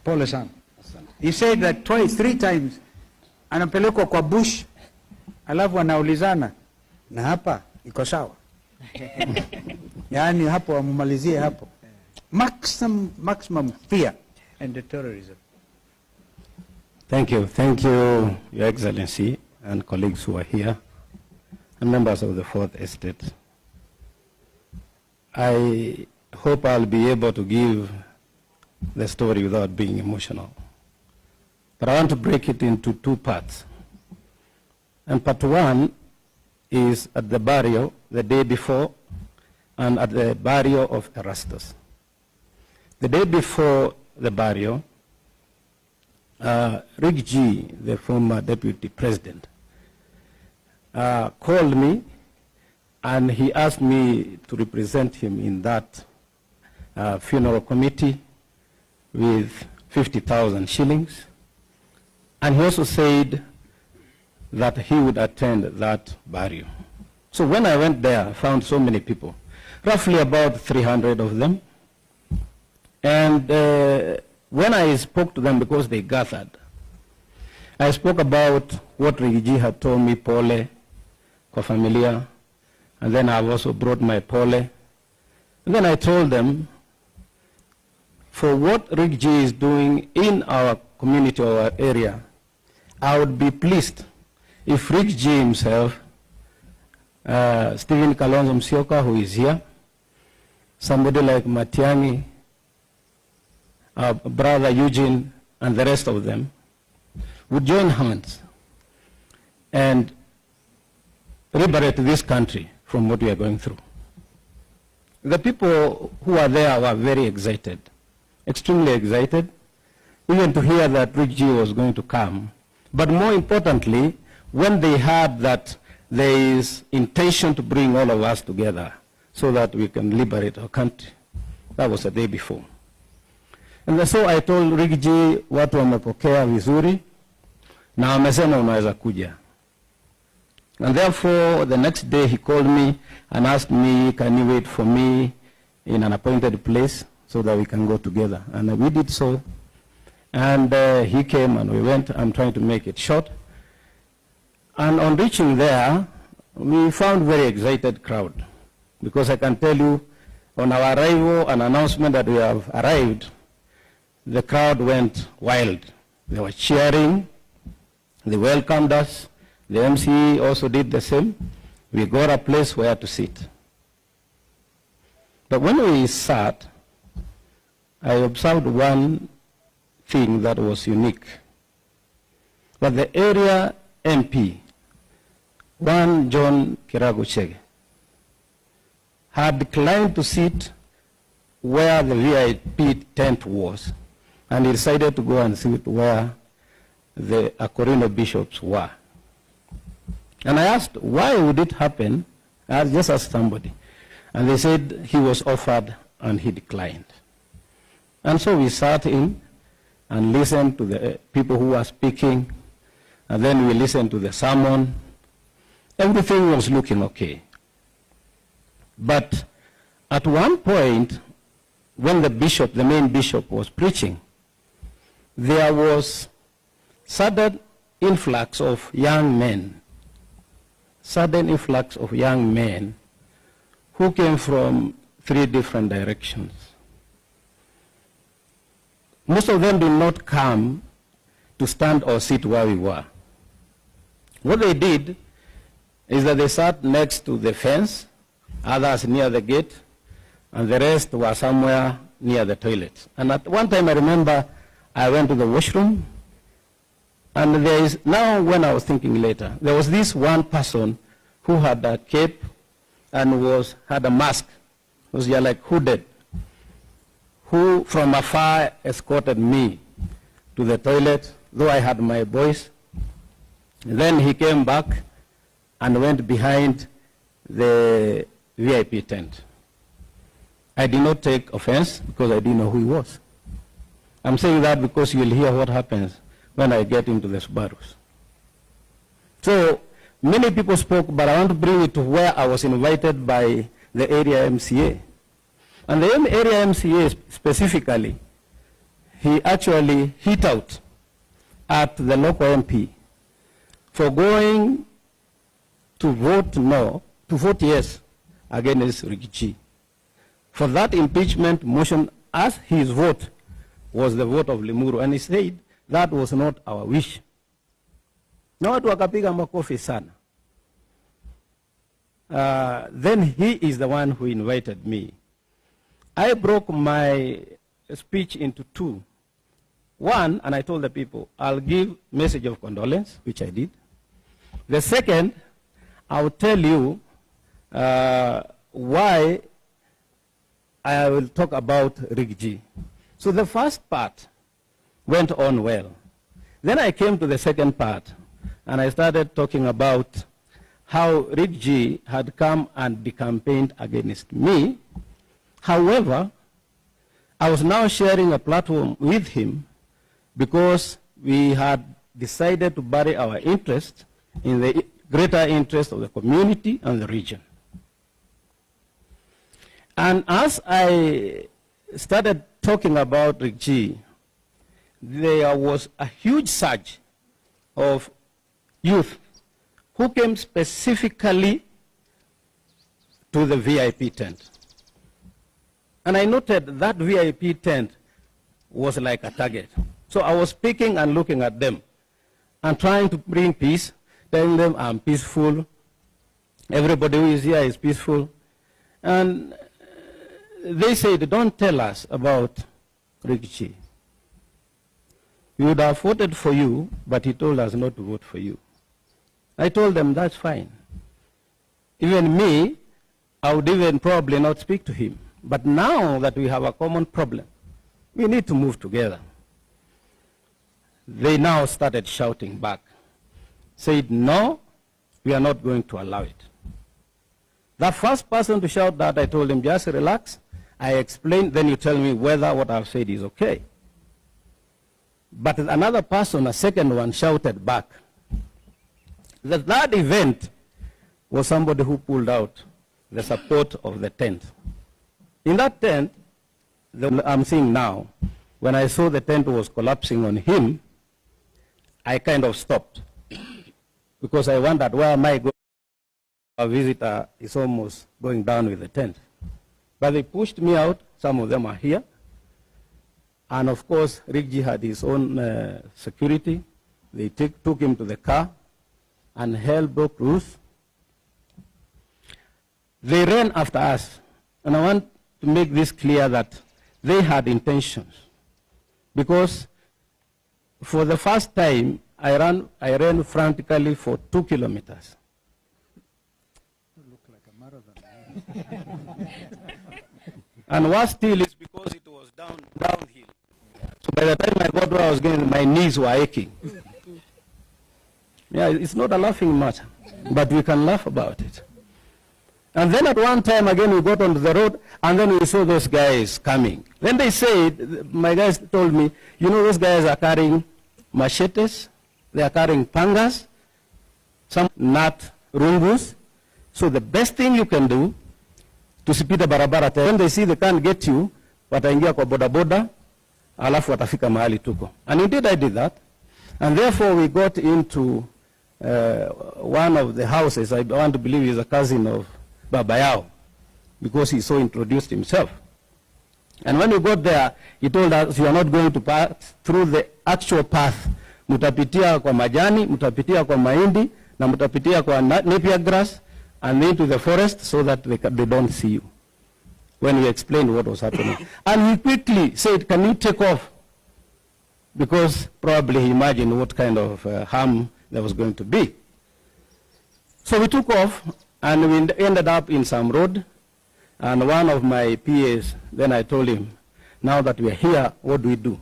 Pole sana. He said that twice, 3 times. Anapelekwa kwa bush, alafu anaulizana, na hapa iko sawa? Yani hapo amumalizie hapo. Maximum fear and terrorism. Thank you, Your Excellency and colleagues who are here and members of the Fourth Estate. I hope I'll be able to give the story without being emotional. But I want to break it into 2 parts. And part 1 is at the burial the day before and at the burial of Erastus. The day before the burial, Rick G., the former deputy president, called me and he asked me to represent him in that funeral committee with 50,000 shillings. And he also said that he would attend that burial. So when I went there, I found so many people, roughly about 300 of them. And when I spoke to them, because they gathered, I spoke about what Rigiji had told me, pole, kwa familia, and then I've also brought my pole. And then I told them, for what Rigiji is doing in our community or our area, I would be pleased if Rigiji himself, Stephen Kalonzo Musyoka, who is here, somebody like Matiang'i, brother Eugene, and the rest of them, would join hands and liberate this country from what we are going through. The people who are there were very excited, extremely excited, even to hear that Rick G was going to come. But more importantly, when they heard that there is intention to bring all of us together so that we can liberate our country. That was the day before. And so I told Rick G, watu wamepokea vizuri, na wamesema unaweza kuja. And therefore, the next day he called me and asked me, can you wait for me in an appointed place so that we can go together? And we did so. And he came and we went. I'm trying to make it short. And on reaching there, we found very excited crowd. Because I can tell you, on our arrival, an announcement that we have arrived, the crowd went wild. They were cheering. They welcomed us. The MCE also did the same. We got a place where to sit. But when we sat, I observed one thing that was unique. That the area MP, one John Kiragu Chege, had declined to sit where the VIP tent was, and he decided to go and sit where the Akorino bishops were. And I asked, why would it happen? I just asked somebody. And they said he was offered and he declined. And so we sat in and listened to the people who were speaking, and then we listened to the sermon. Everything was looking okay. But at one point, when the bishop, the main bishop, was preaching, there was sudden influx of young men, who came from 3 different directions. Most of them did not come to stand or sit where we were. What they did is that they sat next to the fence, others near the gate, and the rest were somewhere near the toilet. And at one time I remember I went to the washroom, and there is, now when I was thinking later, there was this one person who had a cape and had a mask, was like hooded, who from afar escorted me to the toilet, though I had my voice. Then he came back and went behind the VIP tent. I did not take offense because I didn't know who he was. I'm saying that because you'll hear what happens when I get into the Subarus. So many people spoke, but I want to bring it to where I was invited by the area MCA. And the area MCA specifically, he actually hit out at the local MP for going to vote no, to vote yes against Rigiji. For that impeachment motion, as his vote was the vote of Limuru, and he said that was not our wish. Na watu wakapiga makofi sana. Then he is the one who invited me. I broke my speech into two. One, and I told the people, I'll give message of condolence, which I did. The second, I'll tell you why I will talk about Rigiji. So the first part went on well. Then I came to the second part, and I started talking about how Rigiji had come and campaigned against me. However, I was now sharing a platform with him because we had decided to bury our interest in the greater interest of the community and the region. And as I started talking about Rigiji, there was a huge surge of youth who came specifically to the VIP tent. And I noted that VIP tent was like a target. So I was speaking and looking at them and trying to bring peace, telling them I'm peaceful, everybody who is here is peaceful. And they said, don't tell us about Rigiji. We would have voted for you, but he told us not to vote for you. I told them, that's fine. Even me, I would even probably not speak to him. But now that we have a common problem, we need to move together. They now started shouting back, said, no, we are not going to allow it. The first person to shout that, I told him, just relax. I explained, then you tell me whether what I've said is okay. But another person, a second one, shouted back. That event was somebody who pulled out the support of the tent. In that tent, I'm seeing now, when I saw the tent was collapsing on him, I kind of stopped. Because I wondered, where am I going? Our visitor is almost going down with the tent. But they pushed me out. Some of them are here. And of course, Rigiji had his own security. They took him to the car, and hell broke loose. They ran after us. And I want to make this clear that they had intentions. Because for the first time, I ran frantically for 2 kilometers. You look like a marathon. And worse still is because it was downhill. So by the time I got where I was going, my knees were aching. Yeah, it's not a laughing matter, but we can laugh about it. And then at one time again we got onto the road, and then we saw those guys coming. Then they said, my guys told me, you know, those guys are carrying machetes, they are carrying pangas, some nut rungus. So the best thing you can do to sipita barabara, when they see they can't get you, wataingia kwa boda boda, alafu watafika mahali tuko. And indeed I did that. And therefore we got into one of the houses. I want to believe he's a cousin of Baba Yao, because he so introduced himself. And when we got there, he told us, you are not going to pass through the actual path. Mutapitia kwa majani, mutapitia kwa mahindi, na mutapitia kwa napier grass, and into the forest so that they don't see you. When we explained what was happening. And he quickly said, can you take off? Because probably he imagined what kind of harm there was going to be. So we took off, and we ended up in some road. And one of my PAs, then I told him, now that we are here, what do we do?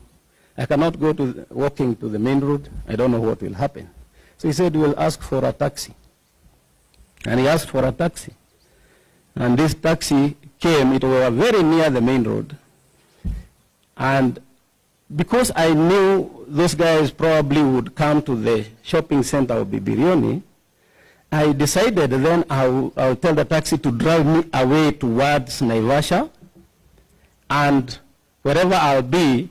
I cannot go walking to the main road. I don't know what will happen. So he said, we'll ask for a taxi. And he asked for a taxi. And this taxi came, it was very near the main road. And because I knew those guys probably would come to the shopping center of Bibirioni, I decided then I'll tell the taxi to drive me away towards Naivasha, and wherever I'll be,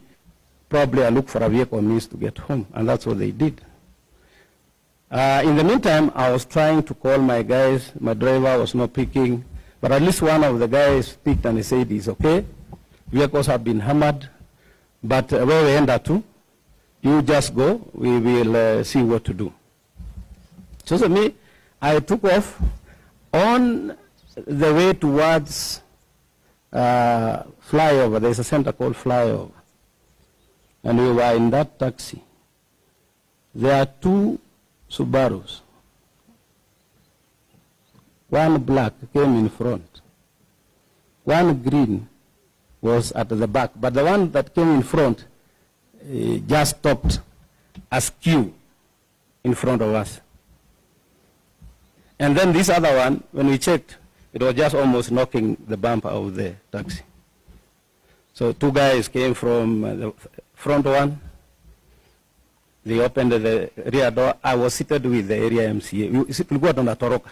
probably I look for a vehicle means to get home, and that's what they did. In the meantime, I was trying to call my guys. My driver was not picking, but at least one of the guys picked and he said he's okay. Vehicles have been hammered, but where we end up to, you just go, we will see what to do. So me, I took off on the way towards flyover. There's a center called Flyover. And we were in that taxi. There are two Subarus. One black came in front. One green was at the back. But the one that came in front just stopped askew in front of us. And then this other one, when we checked, it was just almost knocking the bumper of the taxi. So two guys came from the front one. They opened the rear door. I was seated with the area MCA.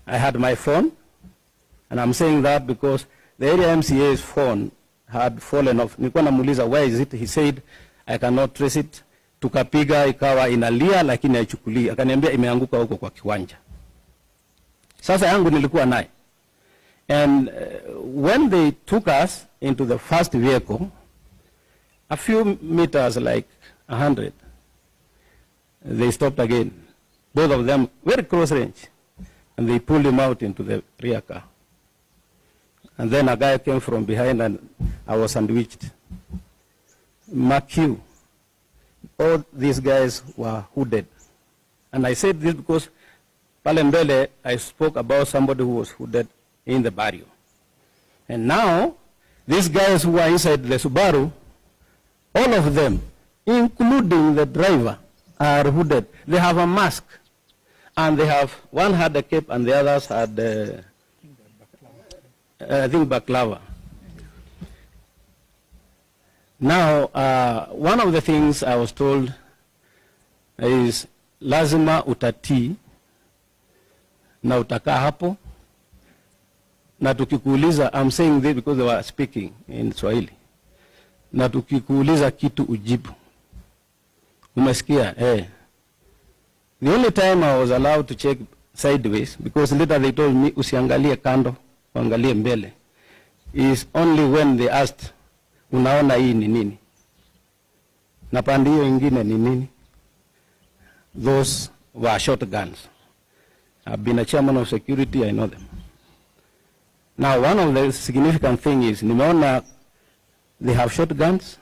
I had my phone, and I'm saying that because the area MCA's phone had fallen off. Nilikuwa namuuliza, where is it? He said, I cannot trace it. Tukapiga ikawa inalia lakini haichukuli. Akaniambia imeanguka huko kwa kiwanja. Sasa yangu nilikuwa naye. And when they took us into the first vehicle, a few meters, like 100, they stopped again. Both of them very close range. And they pulled him out into the rear car. And then a guy came from behind and I was sandwiched. McHugh. All these guys were hooded. And I said this because Palembele, I spoke about somebody who was hooded in the barrio. And now, these guys who are inside the Subaru, all of them, including the driver, are hooded. They have a mask. And they have, one had a cape and the others had, I think, baklava. Now, one of the things I was told is lazima utatii na utakaa hapo na tukikuuliza, I'm saying this because they were speaking in Swahili, na tukikuuliza kitu ujibu. Umesikia? The only time I was allowed to check sideways, because later they told me usiangalie kando, uangalie mbele, is only when they asked, unaona hii ni nini? Na pande hiyo ingine ni nini? Those were shotguns. I've been a chairman of security, I know them. Now, one of the significant things is, nimeona they have shotguns.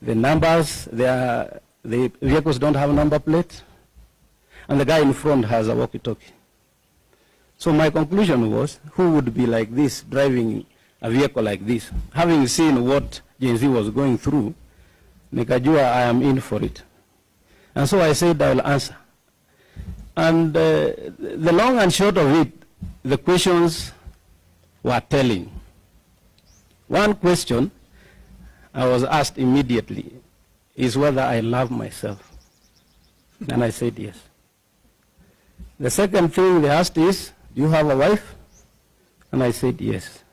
The numbers, the vehicles don't have number plates. And the guy in front has a walkie-talkie. So my conclusion was, who would be like this, driving a vehicle like this? Having seen what Gen Z was going through, nikajua I am in for it. And so I said I will answer. And the long and short of it, the questions were telling. One question I was asked immediately is whether I love myself. And I said yes. The second thing they asked is, do you have a wife? And I said yes.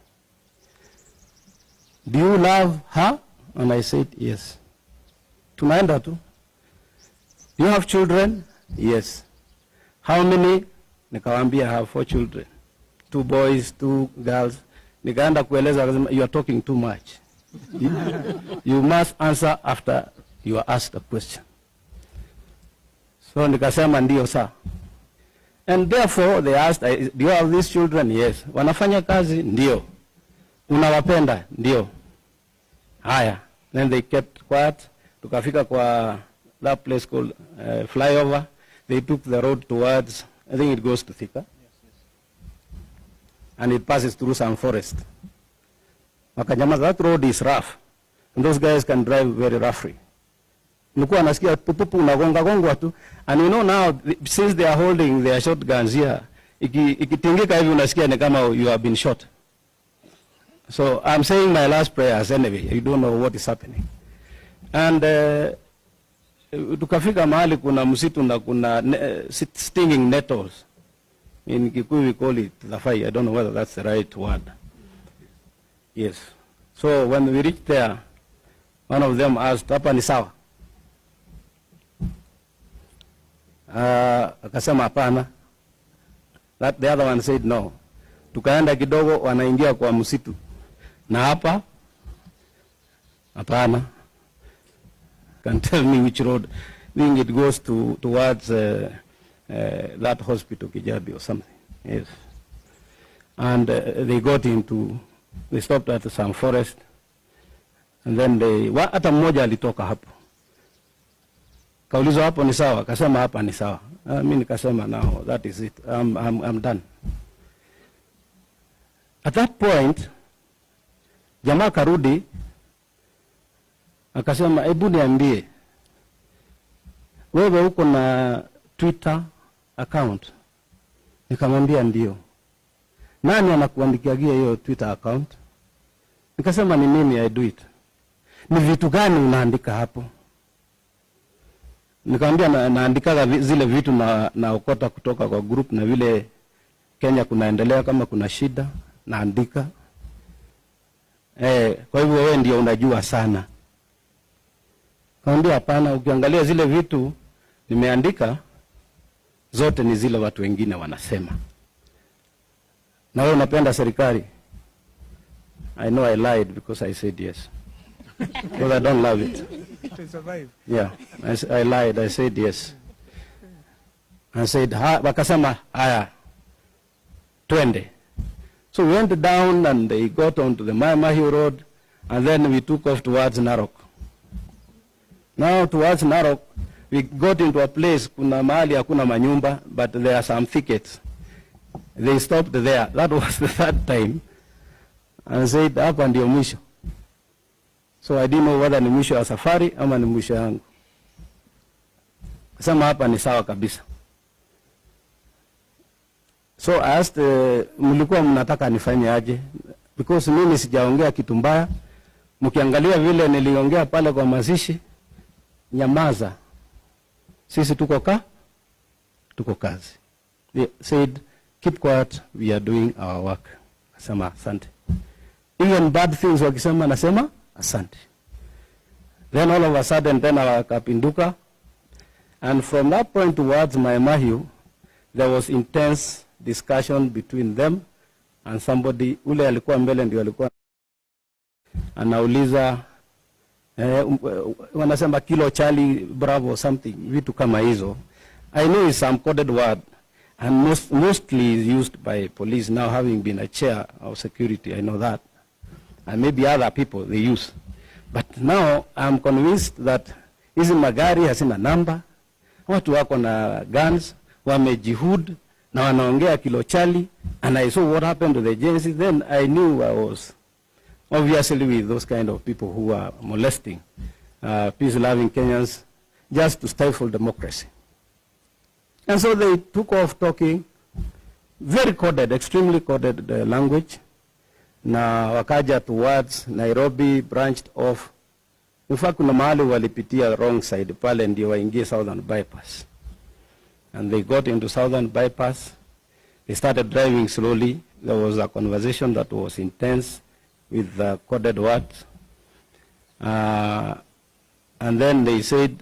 Do you love her? And I said yes. Tunaenda tu. Do you have children? Yes. How many? Nikawambia I have 4 children. 2 boys, 2 girls. Nikaenda kueleza, you are talking too much. You must answer after you are asked a question. So nikasema ndio saa. And therefore they asked, do you have these children? Yes. Wanafanya kazi? Ndio. Unawapenda? Ndio. Haya. Then they kept quiet. Tukafika kwa that place called Flyover. They took the road towards, I think it goes to Thika. And it passes through some forest. Wakanyamaza, that road is rough. And those guys can drive very roughly. Nikuwa nasikia pupupu unagonga gongwa tu. And you know now, since they are holding their shotguns here, ikitingika hivi unasikia ni kama you have been shot. So I'm saying my last prayers anyway. You don't know what is happening. And tukafika mahali kuna msitu na kuna stinging nettles. In Kikuyu we call it lafai. I don't know whether that's the right word. Yes. So when we reached there, one of them asked, hapa ni sawa? Akasema hapana. The other one said no. Tukaenda kidogo, wanaingia kwa msitu. Na hapa? Hapana. Can tell me which road? I think it goes towards that hospital, Kijabi or something. Yes. And they stopped at some forest. And then hata mmoja alitoka hapo. Kaulizwa hapo ni sawa? Akasema hapa ni sawa. Mimi nikasema now that is it. I'm done. At that point, jamaa karudi, akasema hebu niambie, wewe uko na Twitter account? Nikamwambia ndio. Nani anakuandikia hiyo Twitter account? Nikasema ni mimi, I do it. Ni vitu gani unaandika hapo? Nikamwambia naandika zile vitu naokota kutoka kwa group, na vile Kenya kunaendelea, kama kuna shida naandika. Kwa hivyo wewe ndio unajua sana. Nikamwambia hapana, ukiangalia zile vitu nimeandika zote ni zile watu wengine wanasema. Na wewe unapenda serikali? I know I lied because I said yes. Because I don't love it. To survive. Yeah, I lied. I said yes. I said, wakasema, haya, twende. So we went down and they got onto the Mahi Road, and then we took off towards Narok. Now towards Narok, we got into a place, kuna mahali hakuna manyumba, but there are some thickets. They stopped there. That was the third time. And said, hapa ndio mwisho. So I didn't know whether ni mwisho ya safari ama ni mwisho yangu. Sema hapa ni sawa kabisa. So I asked, mlikuwa mnataka nifanye aje? Because mimi sijaongea kitu mbaya. Mkiangalia vile niliongea pale kwa mazishi, nyamaza. Sisi tuko kazi. They said, keep quiet, we are doing our work. Sema asante. Even bad things wakisema nasema asante. Then all of a sudden then wakapinduka, and from that point towards Mahiu, there was intense discussion between them and somebody. Ule alikuwa mbele ndio alikuwa anauliza wanasema kilo chali bravo something, vitu kama hizo. I know it's some coded word, and mostly used by police. Now having been a chair of security, I know that. And maybe other people they use. But now I'm convinced that hizi magari hasina namba, watu wako na guns, wamejihud na wanaongea kilo chali, and I saw what happened to the agency. Then I knew I was obviously with those kind of people who are molesting peace-loving Kenyans just to stifle democracy. And so they took off talking, very coded, extremely coded language. Na wakaja towards Nairobi, branched off. In fact, kuna mahali walipitia wrong side, pale ndio waingie Southern Bypass. And they got into Southern Bypass. They started driving slowly. There was a conversation that was intense with the coded words. And then they said,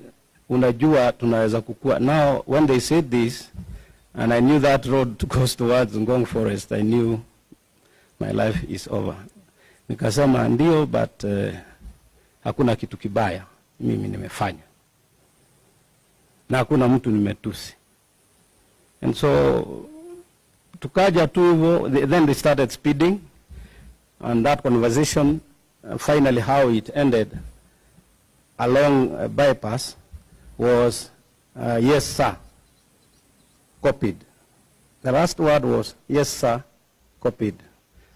unajua tunaweza kukua. Now, when they said this, and I knew that road goes towards Ngong Forest, I knew my life is over. Nikasema ndio, but hakuna kitu kibaya mimi nimefanya. Na hakuna mtu nimetusi. And so, tukaja tu hivyo, then they started speeding. And that conversation, finally how it ended along bypass was, yes sir, copied. The last word was, yes sir, copied.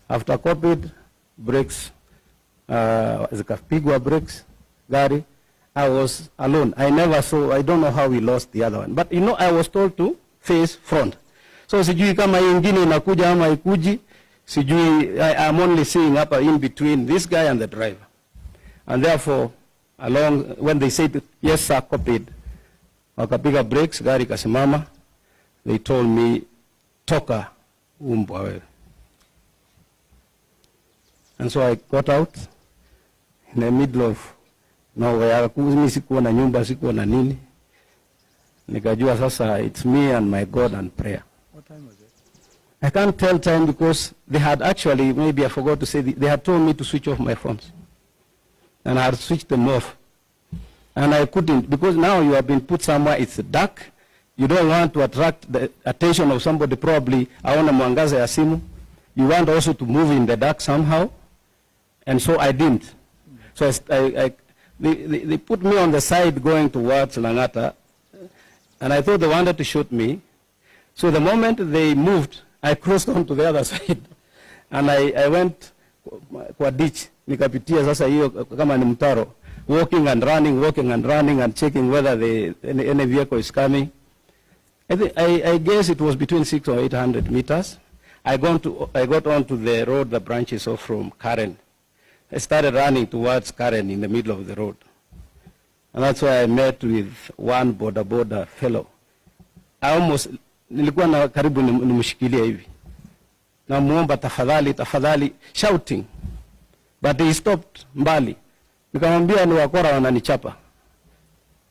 After copied, brakes, zikapigwa brakes, gari, I was alone. I never saw, I don't know how we lost the other one. But you know, I was told to face front. So sijui kama ingine inakuja ama ikuji, sijui, I'm only seeing up in between this guy and the driver. And therefore, along, when they said, yes sir, copied, wakapiga brakes, gari kasimama, they told me, toka umbwa wewe. And so I got out in the middle of mimi sikuwa na nyumba, sikuwa na nini. Nikajua sasa it's me and my God and prayer. What time was it? I can't tell time because they had actually, maybe I forgot to say, they had told me to switch off my phones. And I had switched them off. And I couldn't, because now you have been put somewhere, it's dark. You don't want to attract the attention of somebody, probably, aona mwangaza ya simu. You want also to move in the dark somehow. And so I didn't. So they put me on the side going towards Langata. And I thought they wanted to shoot me. So the moment they moved, I crossed on to the other side. And I went kwa ditch. Nikapitia sasa hiyo kama ni mtaro. Walking and running and checking whether any vehicle is coming. I guess it was between 600 or 800 meters. I got onto the road that branches off from Karen. I started running towards Karen in the middle of the road. And that's why I met with one border fellow. Nilikuwa na karibu nimshikilia hivi. Na muomba tafadhali, shouting. But he stopped mbali. Nikamwambia ni wakora wananichapa.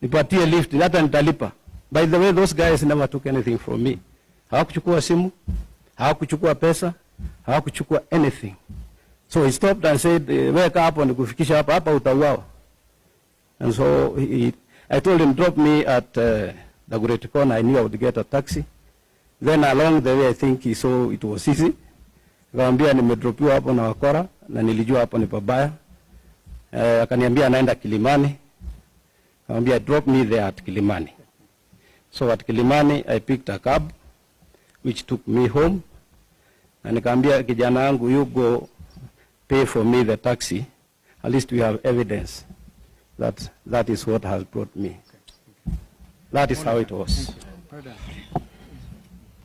Nipatie lift, hata nitalipa. By the way, those guys never took anything from me. Hawakuchukua simu, hawakuchukua pesa, hawakuchukua anything. So he stopped and said, weka hapo nikufikisha hapa utauawa. And so I told him, drop me at the Great Corner. I knew I would get a taxi. Then along the way, I think he saw it was easy. Akamwambia nimedropiwa hapo na wakora, na nilijua hapo ni pabaya. Akaniambia anaenda Kilimani. Akamwambia drop me there at Kilimani. So at Kilimani, I picked a cab, which took me home. Na nikamwambia kijana wangu, you go pay for me the taxi. At least we have evidence that is what has brought me. That is how it was.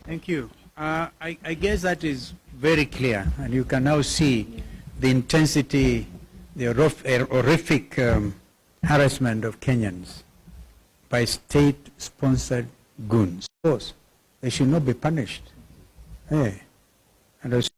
Thank you. I guess that is very clear, and you can now see the intensity, the horrific harassment of Kenyans by state-sponsored goons. Of course, they should not be punished. Hey. And